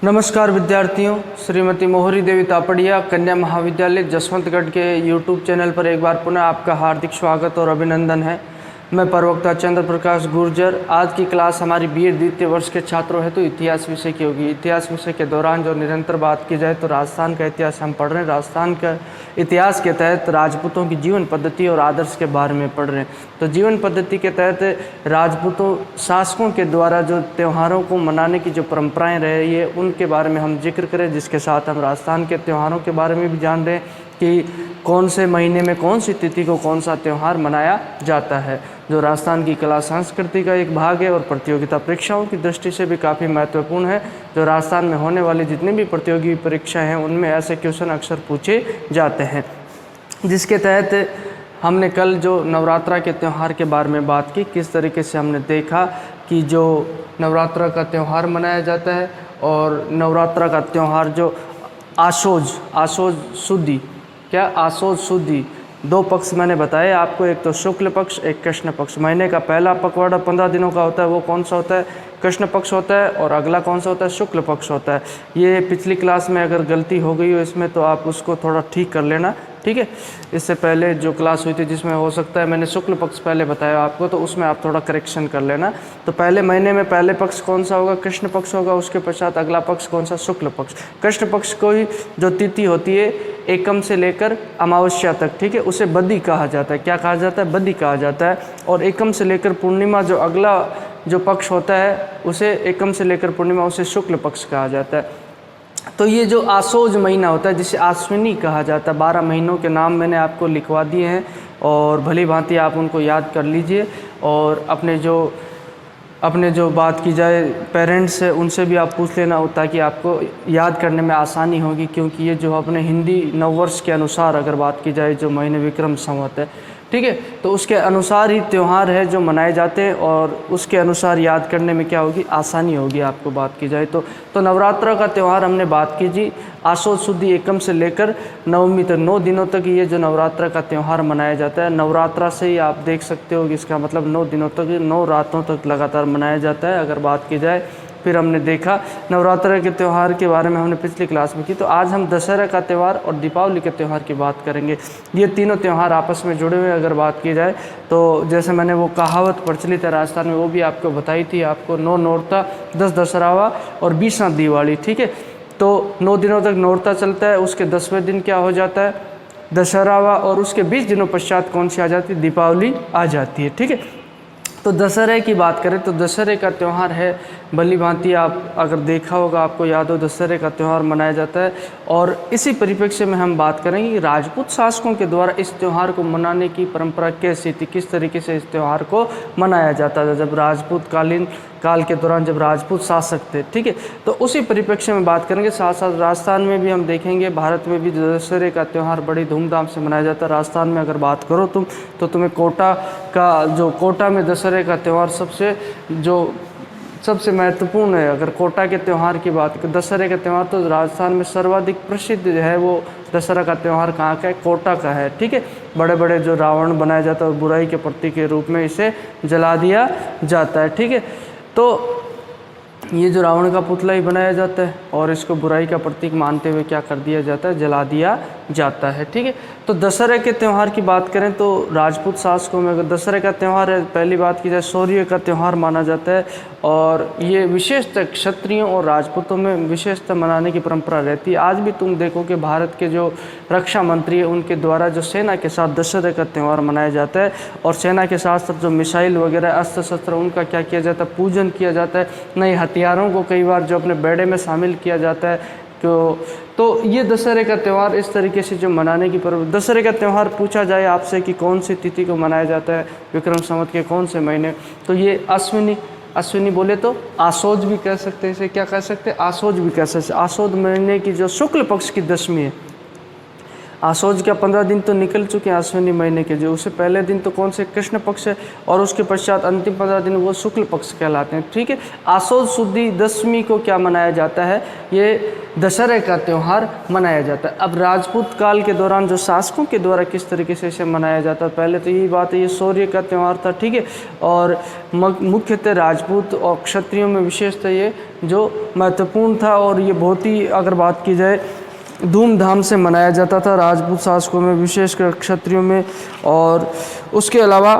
नमस्कार विद्यार्थियों, श्रीमती मोहरी देवी तापड़िया कन्या महाविद्यालय जसवंतगढ़ के YouTube चैनल पर एक बार पुनः आपका हार्दिक स्वागत और अभिनंदन है। मैं प्रवक्ता चंद्र प्रकाश गुर्जर। आज की क्लास हमारी बीएड द्वितीय वर्ष के छात्रों हेतु इतिहास विषय की होगी। इतिहास विषय के दौरान जो निरंतर बात की जाए तो राजस्थान का इतिहास हम पढ़ रहे हैं। राजस्थान का इतिहास के तहत राजपूतों की जीवन पद्धति और आदर्श के बारे में पढ़ रहे हैं। तो जीवन पद्धति के तहत राजपूतों शासकों के द्वारा जो त्योहारों को मनाने की जो परंपराएं रही है उनके बारे में हम जिक्र करें, जिसके साथ हम राजस्थान के त्योहारों के बारे में भी जान रहे हैं कि कौन से महीने में कौन सी तिथि को कौन सा त्यौहार मनाया जाता है, जो राजस्थान की कला संस्कृति का एक भाग है और प्रतियोगिता परीक्षाओं की दृष्टि से भी काफ़ी महत्वपूर्ण है। जो राजस्थान में होने वाली जितनी भी प्रतियोगी परीक्षाएं हैं उनमें ऐसे क्वेश्चन अक्सर पूछे जाते हैं। जिसके तहत हमने कल जो नवरात्रा के त्यौहार के बारे में बात की, किस तरीके से हमने देखा कि जो नवरात्रा का त्यौहार मनाया जाता है और नवरात्रा का त्यौहार जो आशोज शुद्धि दो पक्ष मैंने बताए आपको, एक तो शुक्ल पक्ष, एक कृष्ण पक्ष। महीने का पहला पखवाड़ा 15 दिनों का होता है, वो कौन सा होता है? कृष्ण पक्ष होता है। और अगला कौन सा होता है? शुक्ल पक्ष होता है। ये पिछली क्लास में अगर गलती हो गई हो इसमें तो आप उसको थोड़ा ठीक कर लेना, ठीक है। इससे पहले जो क्लास हुई थी जिसमें हो सकता है मैंने शुक्ल पक्ष पहले बताया आपको, तो उसमें आप थोड़ा करेक्शन कर लेना। तो पहले महीने में पहले पक्ष कौन सा होगा? कृष्ण पक्ष होगा। उसके पश्चात अगला पक्ष कौन सा? शुक्ल पक्ष। कृष्ण पक्ष को ही जो तिथि होती है एकम से लेकर अमावस्या तक, ठीक है, उसे बद्दी कहा जाता है। क्या कहा जाता है? बद्दी कहा जाता है। और एकम से लेकर पूर्णिमा जो अगला जो पक्ष होता है उसे एकम से लेकर पूर्णिमा उसे शुक्ल पक्ष कहा जाता है। तो ये जो आसोज महीना होता है जिसे आश्विनी कहा जाता है, 12 महीनों के नाम मैंने आपको लिखवा दिए हैं और भली भांति आप उनको याद कर लीजिए। और अपने जो बात की जाए पेरेंट्स से उनसे भी आप पूछ लेना ताकि आपको याद करने में आसानी होगी, क्योंकि ये जो अपने हिंदी नववर्ष के अनुसार अगर बात की जाए जो महीने विक्रम संवत है, ठीक है, तो उसके अनुसार ही त्यौहार है जो मनाए जाते हैं और उसके अनुसार याद करने में क्या होगी? आसानी होगी आपको बात की जाए तो नवरात्रा का त्यौहार हमने बात की जी। आशोज शुद्धि एकम से लेकर नवमी तक 9 दिनों तक ये जो नवरात्रा का त्यौहार मनाया जाता है। नवरात्रा से ही आप देख सकते हो कि इसका मतलब 9 दिनों तक, 9 रातों तक लगातार मनाया जाता है अगर बात की जाए। फिर हमने देखा नवरात्रा के त्यौहार के बारे में हमने पिछली क्लास में की। तो आज हम दशहरा का त्यौहार और दीपावली के त्यौहार की बात करेंगे। ये तीनों त्यौहार आपस में जुड़े हुए अगर बात की जाए तो जैसे मैंने वो कहावत प्रचलित है राजस्थान में वो भी आपको बताई थी, आपको 9 नौरता, 10 दशहरावा और 20 दिवाली, ठीक है। तो 9 दिनों तक नौरता चलता है, उसके 10वें दिन क्या हो जाता है? दशहरावा, और उसके 20 दिनों पश्चात कौन सी आ जाती है? दीपावली आ जाती है, ठीक है। तो दशहरे की बात करें तो दशहरे का त्यौहार है, भली भांति आप अगर देखा होगा आपको याद हो, दशहरे का त्यौहार मनाया जाता है। और इसी परिप्रेक्ष्य में हम बात करेंगे कि राजपूत शासकों के द्वारा इस त्यौहार को मनाने की परंपरा कैसी थी, किस तरीके से इस त्यौहार को मनाया जाता था जब राजपूत काल के दौरान जब राजपूत शासक थे, ठीक है। तो उसी परिप्रेक्ष्य में बात करेंगे। साथ साथ राजस्थान में भी हम देखेंगे, भारत में भी दशहरे का त्यौहार बड़ी धूमधाम से मनाया जाता है। राजस्थान में अगर बात करो तो तुम्हें कोटा में दशहरे का त्यौहार सबसे महत्वपूर्ण है। अगर कोटा के त्यौहार की बात करें, दशहरे का त्यौहार, तो राजस्थान में सर्वाधिक प्रसिद्ध है वो दशहरा का त्यौहार कहाँ का है? कोटा का है, ठीक है। बड़े बड़े जो रावण बनाया जाता है और बुराई के प्रतीक के रूप में इसे जला दिया जाता है, ठीक है। तो ये जो रावण का पुतला ही बनाया जाता है और इसको बुराई का प्रतीक मानते हुए क्या कर दिया जाता है? जला दिया जाता है, ठीक है। तो दशहरे के त्यौहार की बात करें तो राजपूत शासकों में अगर दशहरे का त्यौहार है, पहली बात की जाए शौर्य का त्यौहार माना जाता है और ये विशेषतः क्षत्रियों और राजपूतों में विशेषतः मनाने की परंपरा रहती है। आज भी तुम देखो कि भारत के जो रक्षा मंत्री है उनके द्वारा जो सेना के साथ दशहरे का त्यौहार मनाया जाता है और सेना के साथ साथ जो मिसाइल वगैरह अस्त्र शस्त्र उनका क्या किया जाता है? पूजन किया जाता है। नए हथियारों को कई बार जो अपने बेड़े में शामिल किया जाता है। तो ये दशहरे का त्यौहार इस तरीके से जो मनाने की दशहरे का त्यौहार पूछा जाए आपसे कि कौन सी तिथि को मनाया जाता है विक्रम संवत के कौन से महीने, तो ये अश्विनी बोले तो आसोज भी कह सकते हैं, इसे क्या कह सकते हैं? आसोज भी कह सकते हैं। आसोज महीने की जो शुक्ल पक्ष की दशमी है, आसोज का 15 दिन तो निकल चुके हैं अश्विनी महीने के, जो उससे पहले दिन तो कौन से कृष्ण पक्ष है, और उसके पश्चात अंतिम 15 दिन वो शुक्ल पक्ष कहलाते हैं। ठीक है, आसोज शुद्धि दशमी को क्या मनाया जाता है, ये दशहरे का त्यौहार मनाया जाता है। अब राजपूत काल के दौरान जो शासकों के द्वारा किस तरीके से इसे मनाया जाता है, पहले तो यही बात है, ये शौर्य का त्यौहार था। ठीक है, और मुख्यतः राजपूत और क्षत्रियों में विशेषतः ये जो महत्वपूर्ण था, और ये बहुत ही अगर बात की जाए धूमधाम से मनाया जाता था राजपूत शासकों में, विशेषकर क्षत्रियों में। और उसके अलावा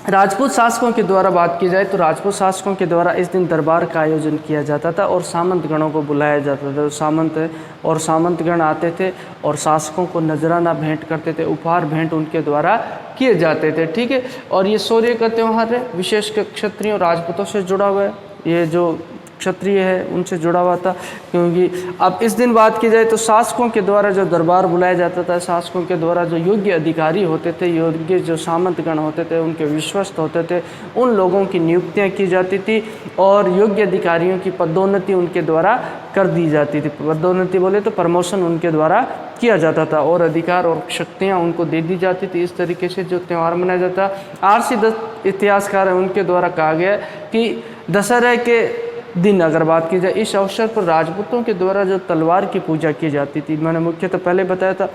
राजपूत शासकों के द्वारा बात की जाए तो राजपूत शासकों के द्वारा इस दिन दरबार का आयोजन किया जाता था और सामंत गणों को बुलाया जाता था। सामंत और सामंतगण आते थे और शासकों को नजराना भेंट करते थे, उपहार भेंट उनके द्वारा किए जाते थे। ठीक है, और ये शौर्य का त्यौहार है, विशेषकर क्षत्रियों राजपूतों से जुड़ा हुआ है, ये जो क्षत्रिय है उनसे जुड़ा हुआ था। क्योंकि अब इस दिन बात की जाए तो शासकों के द्वारा जो दरबार बुलाया जाता था, शासकों के द्वारा जो योग्य अधिकारी होते थे, योग्य जो सामंतगण होते थे, उनके विश्वस्त होते थे, उन लोगों की नियुक्तियां की जाती थी और योग्य अधिकारियों की पदोन्नति उनके द्वारा कर दी जाती थी। पदोन्नति बोले तो प्रमोशन उनके द्वारा किया जाता था और अधिकार और शक्तियाँ उनको दे दी जाती थी। इस तरीके से जो त्यौहार मनाया जाता, आरसी दत्त इतिहासकार है उनके द्वारा कहा गया कि दशहरे के दिन अगर बात की जाए, इस अवसर पर राजपूतों के द्वारा जो तलवार की पूजा की जाती थी, मैंने मुख्यतः पहले बताया था,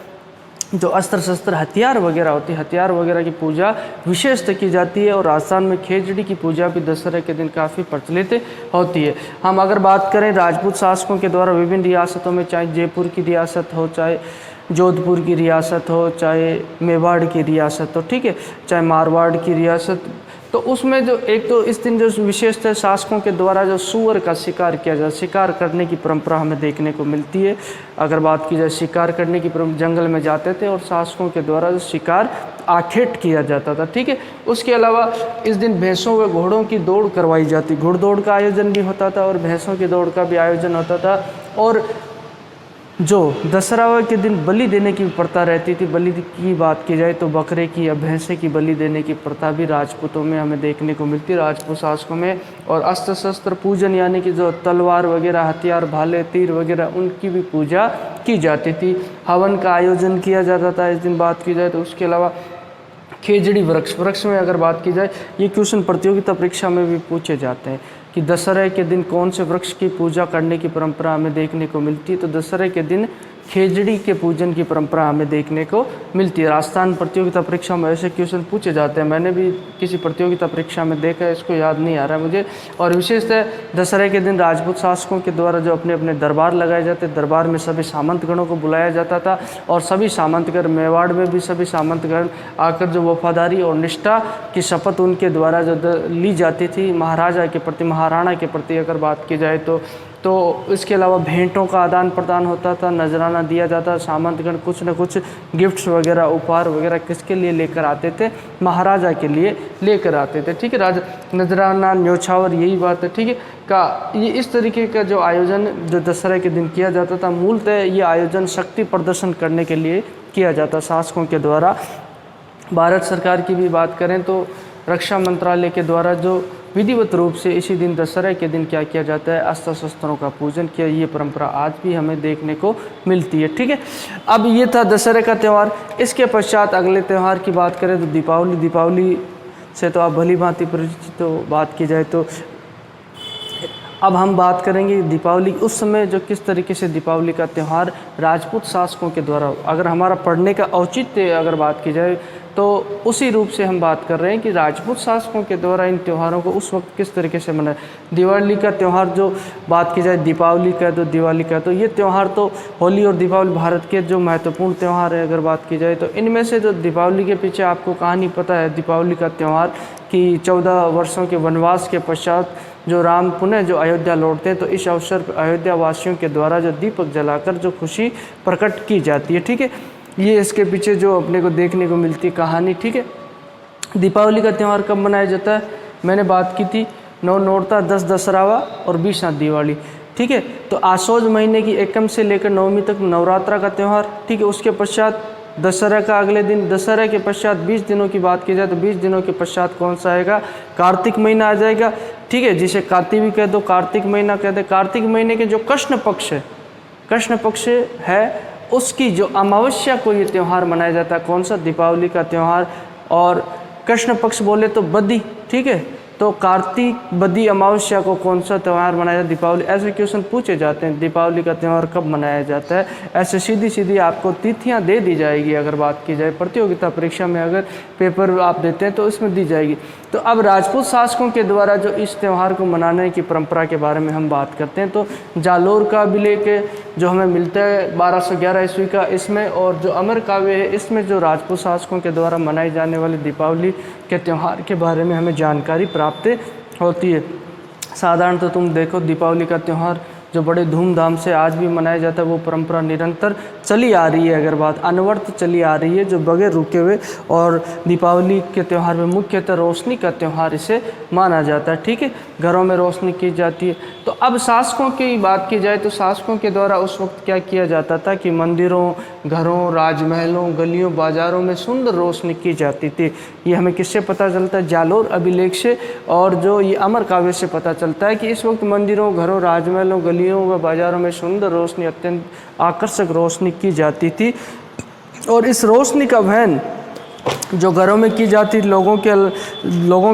जो अस्त्र शस्त्र हथियार वगैरह होती है, हथियार वगैरह की पूजा विशेषतः की जाती है। और राजस्थान में खेजड़ी की पूजा भी दशहरे के दिन काफ़ी प्रचलित होती है। हम अगर बात करें राजपूत शासकों के द्वारा विभिन्न रियासतों में, चाहे जयपुर की रियासत हो, चाहे जोधपुर की रियासत हो, चाहे मेवाड़ की रियासत हो, ठीक है, चाहे मारवाड़ की रियासत, तो उसमें जो एक तो इस दिन जो विशेषतः शासकों के द्वारा जो सूअर का शिकार किया जाए, शिकार करने की परंपरा हमें देखने को मिलती है। अगर बात की जाए शिकार करने की, जंगल में जाते थे और शासकों के द्वारा जो शिकार आखेट किया जाता था। ठीक है, उसके अलावा इस दिन भैंसों व घोड़ों की दौड़ करवाई जाती, घुड़दौड़ का आयोजन भी होता था और भैंसों की दौड़ का भी आयोजन होता था। और जो दशहरा के दिन बलि देने की प्रथा रहती थी, बलि की बात की जाए तो बकरे की या भैंसे की बलि देने की प्रथा भी राजपूतों में हमें देखने को मिलती है, राजपूत शासकों में। और अस्त्र शस्त्र पूजन यानी कि जो तलवार वगैरह, हथियार, भाले, तीर वगैरह, उनकी भी पूजा की जाती थी। हवन का आयोजन किया जाता था इस दिन बात की जाए तो। उसके अलावा खेजड़ी वृक्ष में अगर बात की जाए, ये क्वेश्चन प्रतियोगिता परीक्षा में भी पूछे जाते हैं कि दशहरे के दिन कौन से वृक्ष की पूजा करने की परंपरा हमें देखने को मिलती है, तो दशहरे के दिन खेजड़ी के पूजन की परंपरा हमें देखने को मिलती है। राजस्थान प्रतियोगिता परीक्षा में ऐसे क्वेश्चन पूछे जाते हैं, मैंने भी किसी प्रतियोगिता परीक्षा में देखा है, इसको याद नहीं आ रहा है मुझे। और विशेषतः दशहरे के दिन राजपूत शासकों के द्वारा जो अपने अपने दरबार लगाए जाते, दरबार में सभी सामंतगणों को बुलाया जाता था और सभी सामंतगण, मेवाड़ में भी सभी सामंतगण आकर जो वफादारी और निष्ठा की शपथ उनके द्वारा जो ली जाती थी महाराजा के प्रति, महाराणा के प्रति अगर बात की जाए तो इसके अलावा भेंटों का आदान प्रदान होता था, नजराना दिया जाता, सामंतगण कुछ न कुछ गिफ्ट्स वगैरह, उपहार वगैरह किसके लिए लेकर आते थे, महाराजा के लिए लेकर आते थे। ठीक है, राजा नजराना, न्योछावर, यही बात है। ठीक है, का ये इस तरीके का जो आयोजन जो दशहरे के दिन किया जाता था, मूलतः ये आयोजन शक्ति प्रदर्शन करने के लिए किया जाता शासकों के द्वारा। भारत सरकार की भी बात करें तो रक्षा मंत्रालय के द्वारा जो विधिवत रूप से इसी दिन दशहरे के दिन क्या किया जाता है, अस्त्र शस्त्रों का पूजन किया, ये परंपरा आज भी हमें देखने को मिलती है। ठीक है, अब ये था दशहरे का त्यौहार। इसके पश्चात अगले त्यौहार की बात करें तो दीपावली। दीपावली से तो आप भली भांति परिचित हो, बात की जाए तो अब हम बात करेंगे दीपावली उस समय जो किस तरीके से दीपावली का त्यौहार राजपूत शासकों के द्वारा, अगर हमारा पढ़ने का औचित्य अगर बात की जाए तो उसी रूप से हम बात कर रहे हैं कि राजपूत शासकों के द्वारा इन त्योहारों को उस वक्त किस तरीके से मनाया। दिवाली का त्यौहार जो बात की जाए, दीपावली का तो दिवाली का तो ये त्यौहार तो होली और दीपावली भारत के जो महत्वपूर्ण त्यौहार है अगर बात की जाए तो इनमें से जो दीपावली के पीछे आपको कहानी पता है, दीपावली का त्यौहार कि 14 वर्षों के वनवास के पश्चात जो राम पुनः जो अयोध्या लौटते हैं तो इस अवसर पर अयोध्या वासियों के द्वारा जो दीपक जलाकर जो खुशी प्रकट की जाती है। ठीक है, ये इसके पीछे जो अपने को देखने को मिलती कहानी। ठीक है, दीपावली का त्यौहार कब मनाया जाता है, मैंने बात की थी 9 नौरता, 10 दशहरावा और 20 दिवाली। ठीक है, तो आसोज महीने की एकम से लेकर नवमी तक नवरात्रा का त्यौहार। ठीक है, उसके पश्चात दशहरा का अगले दिन, दशहरा के पश्चात 20 दिनों की बात की जाए तो 20 दिनों के पश्चात कौन सा आएगा, कार्तिक महीना आ जाएगा। ठीक है, जिसे कार्तिक भी कह दो, कार्तिक महीना कह दे। कार्तिक महीने के जो कृष्ण पक्ष है, कृष्ण पक्ष है उसकी जो अमावस्या को ये त्यौहार मनाया जाता है। कौन सा? दीपावली का त्यौहार। और कृष्ण पक्ष बोले तो बदी, ठीक है, तो कार्तिक बदी अमावस्या को कौन सा त्यौहार मनाया जाता है? दीपावली। ऐसे क्वेश्चन पूछे जाते हैं, दीपावली का त्यौहार कब मनाया जाता है? ऐसे सीधी सीधी आपको तिथियां दे दी जाएगी अगर बात की जाए, प्रतियोगिता परीक्षा में अगर पेपर आप देते हैं तो इसमें दी जाएगी। तो अब राजपूत शासकों के द्वारा जो इस त्यौहार को मनाने की परंपरा के बारे में हम बात करते हैं, तो जालोर का अभिलेख जो हमें मिलता है 1211 ईस्वी का, इसमें और जो अमर काव्य है इसमें जो राजपूत शासकों के द्वारा मनाई जाने वाली दीपावली के त्यौहार के बारे में हमें जानकारी प्राप्त होती है। साधारणतः तुम देखो दीपावली का त्यौहार जो बड़े धूमधाम से आज भी मनाया जाता है, वो परंपरा निरंतर चली आ रही है। अगर बात अनवरत चली आ रही है, जो बगैर रुके हुए। और दीपावली के त्यौहार में मुख्यतः रोशनी का त्यौहार इसे माना जाता है, ठीक है, घरों में रोशनी की जाती है। तो अब शासकों की बात की जाए तो शासकों के द्वारा उस वक्त क्या किया जाता था कि मंदिरों, घरों, राजमहलों, गलियों, बाज़ारों में सुंदर रोशनी की जाती थी। ये हमें किससे पता चलता है? जालोर अभिलेख से, और जो ये अमर काव्य से पता चलता है कि इस वक्त मंदिरों, घरों, राजमहलों, गलियों व बाज़ारों में सुंदर रोशनी, अत्यंत आकर्षक रोशनी की जाती थी। और इस रोशनी का वहन जो घरों में की जाती, लोगों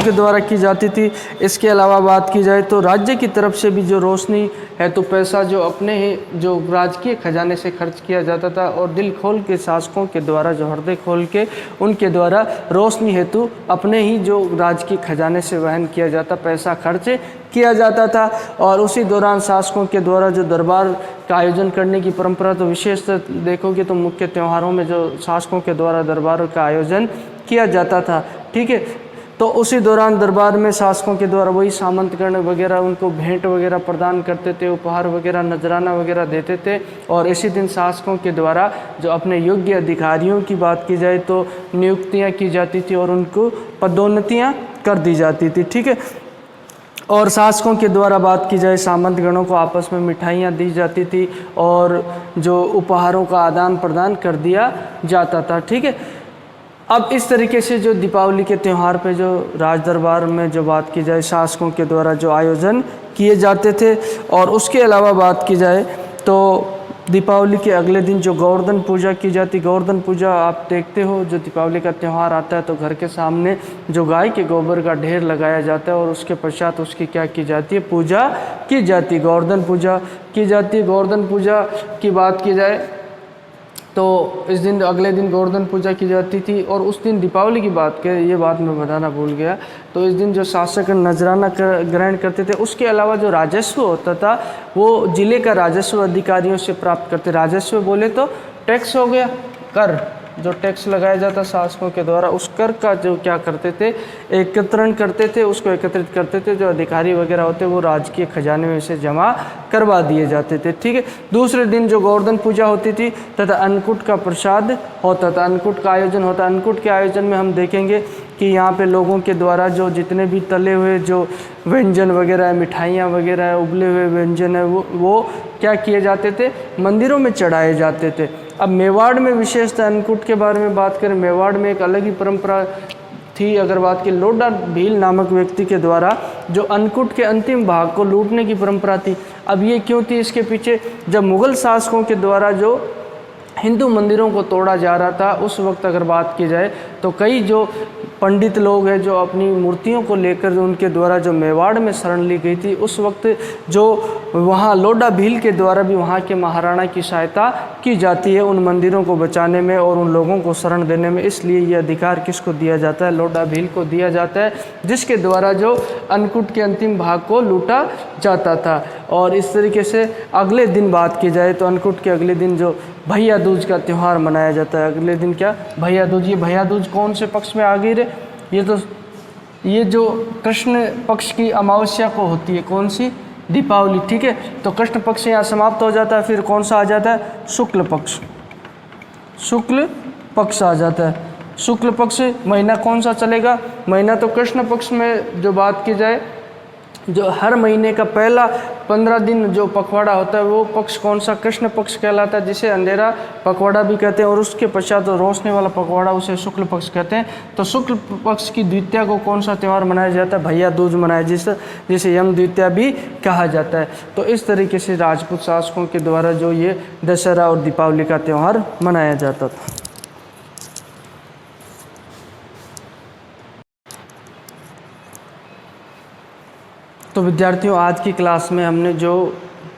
के द्वारा की जाती थी। इसके अलावा बात की जाए तो राज्य की तरफ से भी जो रोशनी है तो पैसा जो अपने ही जो राजकीय खजाने से खर्च किया जाता था, और दिल खोल के शासकों के द्वारा, जो हृदय खोल के उनके द्वारा रोशनी हेतु अपने ही जो राजकीय खजाने से वहन किया जाता, पैसा खर्च किया जाता था। और उसी दौरान शासकों के द्वारा जो दरबार का आयोजन करने की परंपरा, तो विशेष देखोगे तो मुख्य त्योहारों में जो शासकों के द्वारा दरबार का आयोजन किया जाता था, ठीक है। तो उसी दौरान दरबार में शासकों के द्वारा वही सामंतगण वगैरह उनको भेंट वगैरह प्रदान करते थे, उपहार वगैरह, नजराना वगैरह देते थे। और इसी दिन शासकों के द्वारा जो अपने योग्य अधिकारियों की बात की जाए तो नियुक्तियां की जाती थी और उनको पदोन्नतियां कर दी जाती थी, ठीक है। और शासकों के द्वारा बात की जाए, सामंतगणों को आपस में मिठाइयाँ दी जाती थी और जो उपहारों का आदान प्रदान कर दिया जाता था, ठीक है। अब इस तरीके से जो दीपावली के त्यौहार पे जो राज दरबार में जो बात की जाए, शासकों के द्वारा जो आयोजन किए जाते थे। और उसके अलावा बात की जाए तो दीपावली के अगले दिन जो गोवर्धन पूजा की जाती, गोवर्धन पूजा आप देखते हो, जो दीपावली का त्यौहार आता है तो घर के सामने जो गाय के गोबर का ढेर लगाया जाता है और उसके पश्चात उसकी क्या की जाती है? पूजा की जाती है, गोवर्धन पूजा की जाती है। गोवर्धन पूजा की बात की जाए तो इस दिन अगले दिन गोवर्धन पूजा की जाती थी। और उस दिन दीपावली की बात करें, ये बात मैं बताना भूल गया, तो इस दिन जो शासक नजराना ग्रहण करते थे, उसके अलावा जो राजस्व होता था वो जिले का राजस्व अधिकारियों से प्राप्त करते। राजस्व बोले तो टैक्स हो गया, कर, जो टैक्स लगाया जाता शासकों के द्वारा, उस कर का जो क्या करते थे, एकत्रण करते थे, उसको एकत्रित करते थे। जो अधिकारी वगैरह होते वो राजकीय खजाने में से जमा करवा दिए जाते थे, ठीक है। दूसरे दिन जो गोवर्धन पूजा होती थी तथा अन्नकूट का प्रसाद होता था, अन्नकूट का आयोजन होता। अन्नकूट के आयोजन में हम देखेंगे कि यहाँ पे लोगों के द्वारा जो जितने भी तले हुए जो व्यंजन वगैरह है, मिठाइयाँ वगैरह है, उबले हुए व्यंजन है, वो क्या किए जाते थे? मंदिरों में चढ़ाए जाते थे। अब मेवाड़ में विशेषतः अन्नकूट के बारे में बात करें, मेवाड़ में एक अलग ही परंपरा थी। अगर बात की, लोडा भील नामक व्यक्ति के द्वारा जो अन्नकूट के अंतिम भाग को लूटने की परंपरा थी। अब ये क्यों थी? इसके पीछे जब मुगल शासकों के द्वारा जो हिंदू मंदिरों को तोड़ा जा रहा था, उस वक्त अगर बात की जाए तो कई जो पंडित लोग हैं जो अपनी मूर्तियों को लेकर उनके द्वारा जो मेवाड़ में शरण ली गई थी, उस वक्त जो वहाँ लोडा भील के द्वारा भी वहाँ के महाराणा की सहायता की जाती है उन मंदिरों को बचाने में और उन लोगों को शरण देने में। इसलिए ये अधिकार किसको दिया जाता है? लोडा भील को दिया जाता है, जिसके द्वारा जो अन्नकूट के अंतिम भाग को लूटा जाता था। और इस तरीके से अगले दिन बात की जाए तो अन्नकूट के अगले दिन जो भैया दूज का त्यौहार मनाया जाता है। अगले दिन क्या? भैया दूज। ये भैया दूज कौन से पक्ष में आ गई रे? ये जो कृष्ण पक्ष की अमावस्या को होती है, कौन सी? दीपावली, ठीक है। तो कृष्ण पक्ष यहाँ समाप्त हो जाता है, फिर कौन सा आ जाता है? शुक्ल पक्ष। शुक्ल पक्ष आ जाता है। शुक्ल पक्ष महीना कौन सा चलेगा? महीना तो कृष्ण पक्ष में जो बात की जाए, जो हर महीने का 15 दिन जो पखवाड़ा होता है वो पक्ष कौन सा? कृष्ण पक्ष कहलाता है, जिसे अंधेरा पखवाड़ा भी कहते हैं। और उसके पश्चात रोशनी वाला पखवाड़ा उसे शुक्ल पक्ष कहते हैं। तो शुक्ल पक्ष की द्वितीया को कौन सा त्यौहार मनाया जाता है? भैया दूज मनाया, जिसे यम द्वितीया भी कहा जाता है। तो इस तरीके से राजपूत शासकों के द्वारा जो ये दशहरा और दीपावली का त्यौहार मनाया जाता था। तो विद्यार्थियों, आज की क्लास में हमने जो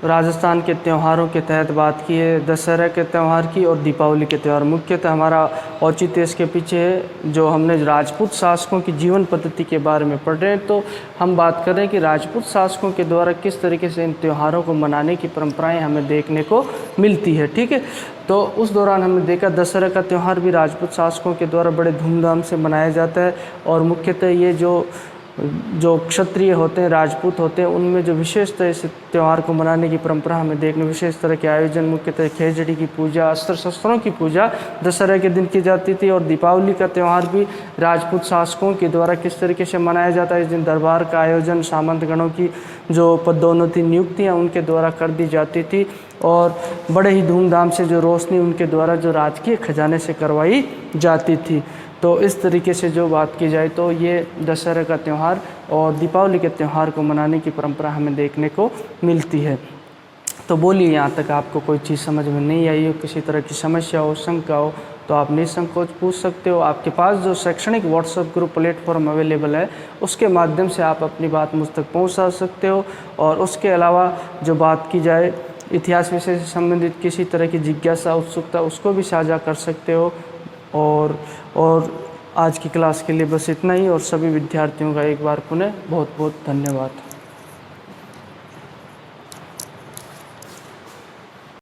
राजस्थान के त्योहारों के तहत बात की है, दशहरा के त्यौहार की और दीपावली के त्यौहार। मुख्यतः हमारा औचित्य इसके पीछे है जो हमने राजपूत शासकों की जीवन पद्धति के बारे में पढ़ रहे हैं। तो हम बात कर रहे हैं कि राजपूत शासकों के द्वारा किस तरीके से इन त्योहारों को मनाने की परंपराएं हमें देखने को मिलती है। ठीक है, तो उस दौरान हमने देखा दशहरा का त्यौहार भी राजपूत शासकों के द्वारा बड़े धूमधाम से मनाया जाता है। और मुख्यतः ये जो क्षत्रिय होते हैं, राजपूत होते हैं, उनमें जो विशेषतः इस त्यौहार को मनाने की परंपरा हमें देखने, विशेष तरह के आयोजन, मुख्यतः खेजड़ी की पूजा, अस्त्र शस्त्रों की पूजा दशहरा के दिन की जाती थी। और दीपावली का त्यौहार भी राजपूत शासकों के द्वारा किस तरीके से मनाया जाता है, इस दिन दरबार का आयोजन, सामंतगणों की जो पदोन्नति नियुक्तियाँ उनके द्वारा कर दी जाती थी और बड़े ही धूमधाम से जो रोशनी उनके द्वारा जो राजकीय खजाने से करवाई जाती थी। तो इस तरीके से जो बात की जाए तो ये दशहरा का त्यौहार और दीपावली के त्यौहार को मनाने की परंपरा हमें देखने को मिलती है। तो बोलिए, यहाँ तक आपको कोई चीज़ समझ में नहीं आई हो, किसी तरह की समस्या हो, शंका हो, तो आप निसंकोच पूछ सकते हो। आपके पास जो शैक्षणिक व्हाट्सएप ग्रुप प्लेटफॉर्म अवेलेबल है उसके माध्यम से आप अपनी बात मुझ तक पहुँचा सकते हो। और उसके अलावा जो बात की जाए इतिहास विषय से संबंधित किसी तरह की जिज्ञासा, उत्सुकता, उसको भी साझा कर सकते हो। और आज की क्लास के लिए बस इतना ही। और सभी विद्यार्थियों का एक बार पुनः बहुत बहुत धन्यवाद।